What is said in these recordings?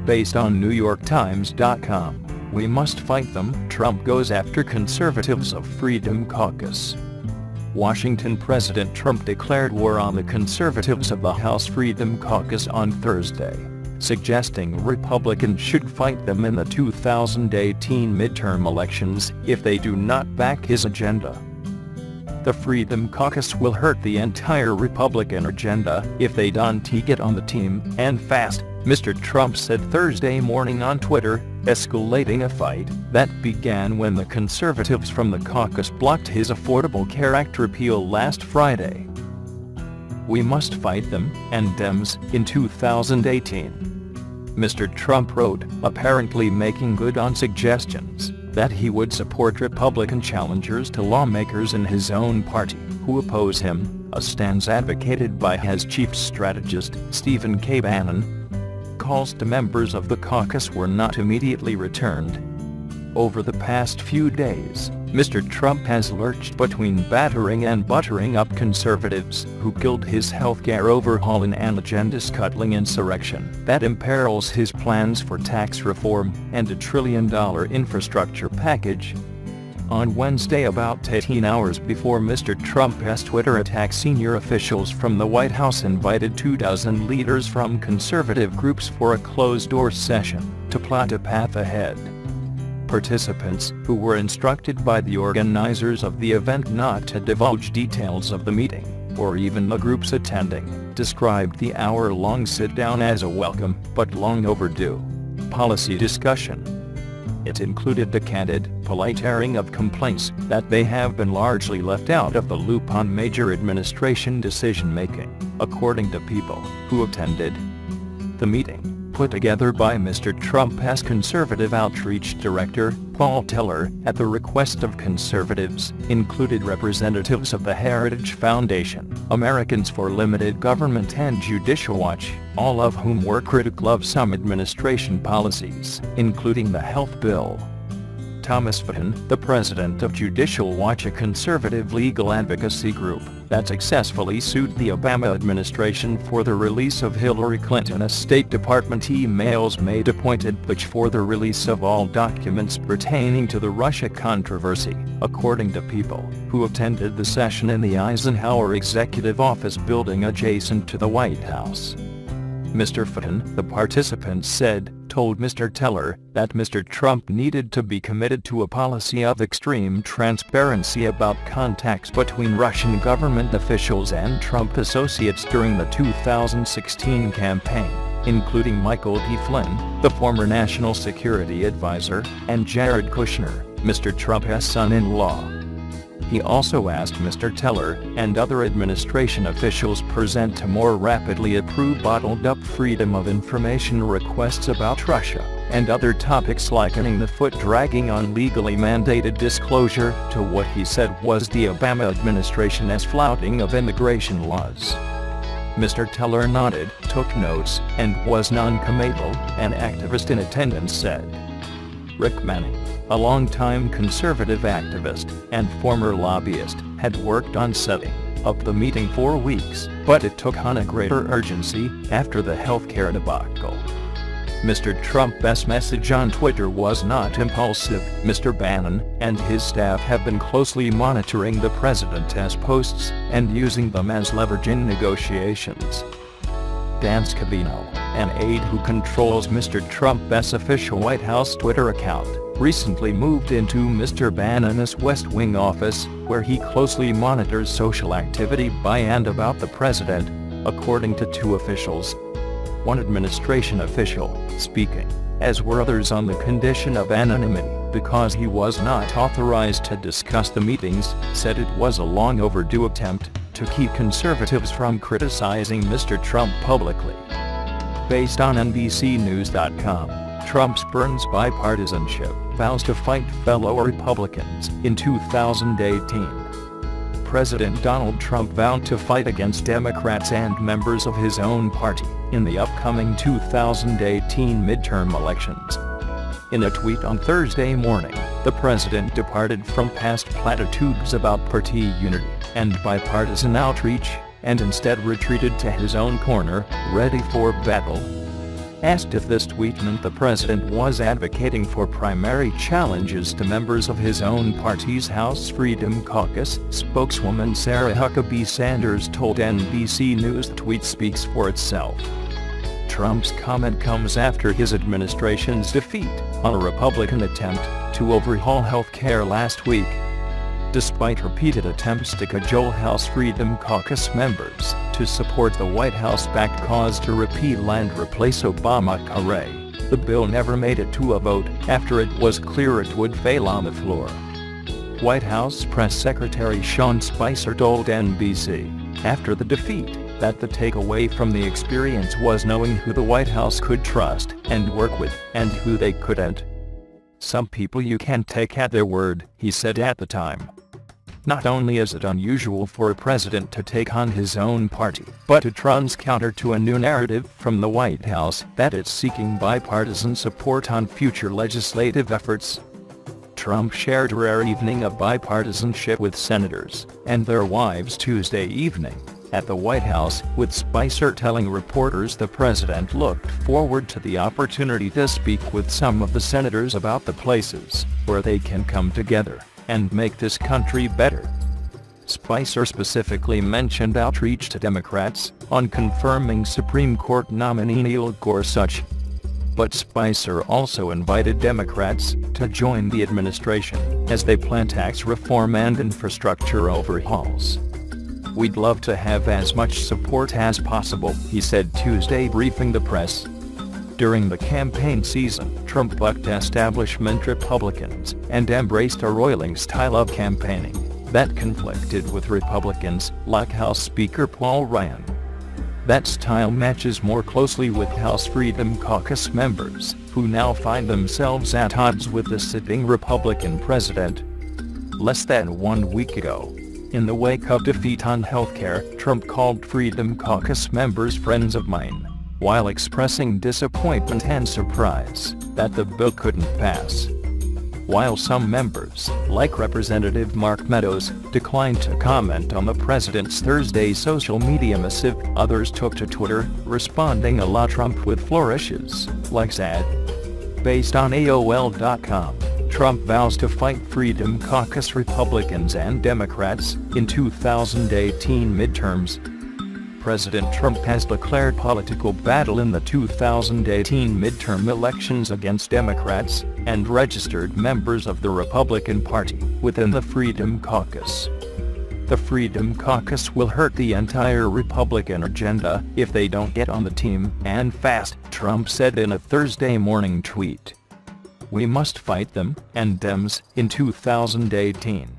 Based on NewYorkTimes.com, "We must fight them. Trump goes after conservatives of Freedom Caucus." Washington President Trump declared war on the conservatives of the House Freedom Caucus on Thursday, suggesting Republicans should fight them in the 2018 midterm elections if they do not back his agenda. "The Freedom Caucus will hurt the entire Republican agenda if they don't get on the team, and fast," Mr. Trump said Thursday morning on Twitter, escalating a fight that began when the conservatives from the caucus blocked his Affordable Care Act repeal last Friday. "We must fight them and Dems in 2018. Mr. Trump wrote, apparently making good on suggestions that he would support Republican challengers to lawmakers in his own party who oppose him, a stance advocated by his chief strategist, Stephen K. Bannon. Calls to members of the caucus were not immediately returned. Over the past few days, Mr. Trump has lurched between battering and buttering up conservatives who killed his healthcare overhaul in an agenda-scuttling insurrection that imperils his plans for tax reform and a $1 trillion infrastructure package. On Wednesday, about 18 hours before Mr. Trump's Twitter attack, senior officials from the White House invited 24 leaders from conservative groups for a closed-door session to plot a path ahead. Participants, who were instructed by the organizers of the event not to divulge details of the meeting, or even the groups attending, described the hour-long sit-down as a welcome, but long overdue, policy discussion. It included the candid, polite airing of complaints that they have been largely left out of the loop on major administration decision-making, according to people who attended. The meeting, put together by Mr. Trump's conservative outreach director, Paul Teller, at the request of conservatives, included representatives of the Heritage Foundation, Americans for Limited Government and Judicial Watch, all of whom were critical of some administration policies, including the health bill. Thomas Fitton, the president of Judicial Watch, a conservative legal advocacy group that successfully sued the Obama administration for the release of Hillary Clinton's State Department emails, made a pointed pitch for the release of all documents pertaining to the Russia controversy, according to people who attended the session in the Eisenhower Executive Office building adjacent to the White House. Mr. Fitton, the participants said, told Mr. Teller that Mr. Trump needed to be committed to a policy of extreme transparency about contacts between Russian government officials and Trump associates during the 2016 campaign, including Michael D. Flynn, the former national security advisor, and Jared Kushner, Mr. Trump's son-in-law. He also asked Mr. Teller and other administration officials present to more rapidly approve bottled-up freedom of information requests about Russia and other topics, likening the foot-dragging on legally mandated disclosure to what he said was the Obama administration's flouting of immigration laws. Mr. Teller nodded, took notes, and was non-committal, an activist in attendance said. Rick Manning, a longtime conservative activist and former lobbyist, had worked on setting up the meeting for weeks, but it took on a greater urgency after the healthcare debacle. Mr. Trump's message on Twitter was not impulsive. Mr. Bannon and his staff have been closely monitoring the president's posts and using them as leverage in negotiations. Dan Scavino, an aide who controls Mr. Trump's official White House Twitter account, recently moved into Mr. Bannon's West Wing office, where he closely monitors social activity by and about the president, according to two officials. One administration official, speaking, as were others, on the condition of anonymity because he was not authorized to discuss the meetings, said it was a long overdue attempt to keep conservatives from criticizing Mr. Trump publicly. Based on NBCNews.com, Trump spurns bipartisanship, vows to fight fellow Republicans in 2018. President Donald Trump vowed to fight against Democrats and members of his own party in the upcoming 2018 midterm elections. In a tweet on Thursday morning, the president departed from past platitudes about party unity and bipartisan outreach, and instead retreated to his own corner, ready for battle. Asked if this tweet meant the president was advocating for primary challenges to members of his own party's House Freedom Caucus, spokeswoman Sarah Huckabee Sanders told NBC News the tweet speaks for itself. Trump's comment comes after his administration's defeat on a Republican attempt to overhaul health care last week. Despite repeated attempts to cajole House Freedom Caucus members to support the White House-backed cause to repeal and replace Obamacare, the bill never made it to a vote after it was clear it would fail on the floor. White House Press Secretary Sean Spicer told NBC, after the defeat, that the takeaway from the experience was knowing who the White House could trust and work with, and who they couldn't. Some people you can't take at their word, he said at the time. Not only is it unusual for a president to take on his own party, but it runs counter to a new narrative from the White House that it's seeking bipartisan support on future legislative efforts. Trump shared a rare evening of bipartisanship with senators and their wives Tuesday evening at the White House, with Spicer telling reporters the president looked forward to the opportunity to speak with some of the senators about the places where they can come together and make this country better. Spicer specifically mentioned outreach to Democrats on confirming Supreme Court nominee Neil Gorsuch. But Spicer also invited Democrats to join the administration as they plan tax reform and infrastructure overhauls. "We'd love to have as much support as possible," he said Tuesday, briefing the press. During the campaign season, Trump bucked establishment Republicans and embraced a roiling style of campaigning that conflicted with Republicans like House Speaker Paul Ryan. That style matches more closely with House Freedom Caucus members, who now find themselves at odds with the sitting Republican president. Less than 1 week ago, in the wake of defeat on healthcare, Trump called Freedom Caucus members friends of mine, while expressing disappointment and surprise that the bill couldn't pass. While some members, like Representative Mark Meadows, declined to comment on the president's Thursday social media missive, others took to Twitter, responding a la Trump with flourishes, like sad. Based on AOL.com, Trump vows to fight Freedom Caucus Republicans and Democrats in 2018 midterms. President Trump has declared political battle in the 2018 midterm elections against Democrats and registered members of the Republican Party within the Freedom Caucus. The Freedom Caucus will hurt the entire Republican agenda if they don't get on the team, and fast, Trump said in a Thursday morning tweet. "We must fight them and Dems in 2018.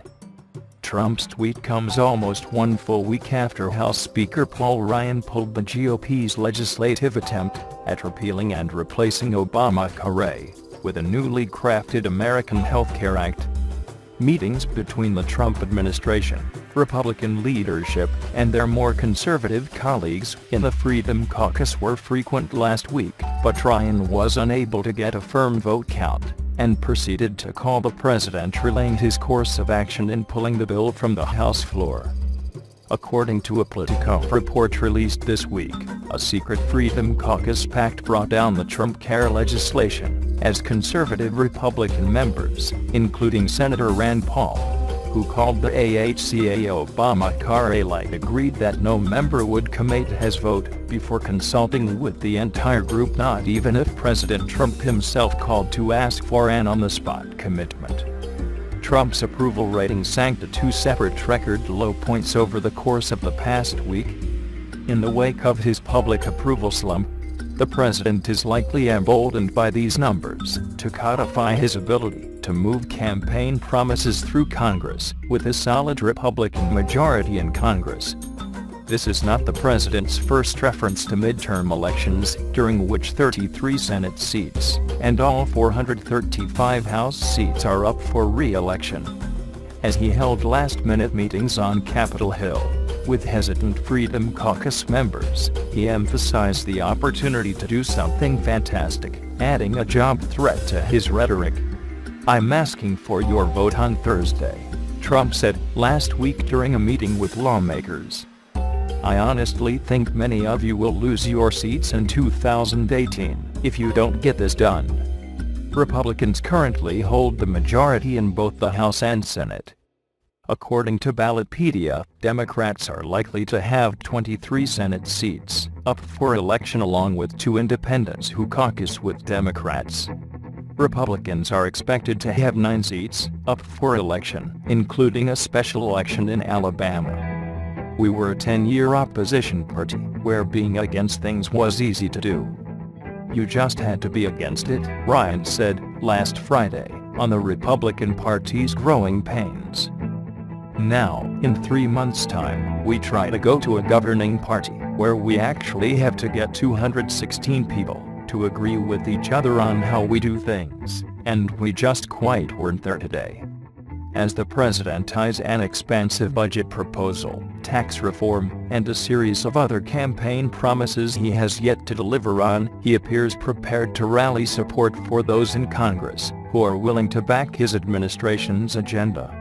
Trump's tweet comes almost 1 full week after House Speaker Paul Ryan pulled the GOP's legislative attempt at repealing and replacing Obamacare with a newly crafted American Health Care Act. Meetings between the Trump administration, Republican leadership, and their more conservative colleagues in the Freedom Caucus were frequent last week, but Ryan was unable to get a firm vote count and proceeded to call the president, relaying his course of action in pulling the bill from the House floor. According to a Politico report released this week, a secret Freedom Caucus pact brought down the Trump care legislation as conservative Republican members, including Senator Rand Paul, who called the AHCA Obamacare light, agreed that no member would commit his vote before consulting with the entire group, not even if President Trump himself called to ask for an on-the-spot commitment. Trump's approval rating sank to 2 separate record low points over the course of the past week. In the wake of his public approval slump, the president is likely emboldened by these numbers to codify his ability to move campaign promises through Congress with a solid Republican majority in Congress. This is not the president's first reference to midterm elections, during which 33 Senate seats and all 435 House seats are up for re-election. As he held last-minute meetings on Capitol Hill with hesitant Freedom Caucus members, he emphasized the opportunity to do something fantastic, adding a job threat to his rhetoric. "I'm asking for your vote on Thursday," Trump said last week during a meeting with lawmakers. "I honestly think many of you will lose your seats in 2018. if you don't get this done. Republicans currently hold the majority in both the House and Senate. According to Ballotpedia, Democrats are likely to have 23 Senate seats up for election along with 2 independents who caucus with Democrats. Republicans are expected to have 9 seats up for election, including a special election in Alabama. We were a 10-year opposition party where being against things was easy to do. You just had to be against it, Ryan said last Friday on the Republican Party's growing pains. Now, in 3 months' time, we try to go to a governing party where we actually have to get 216 people to agree with each other on how we do things, and we just quite weren't there today. As the president eyes an expansive budget proposal, tax reform, and a series of other campaign promises he has yet to deliver on, he appears prepared to rally support for those in Congress who are willing to back his administration's agenda.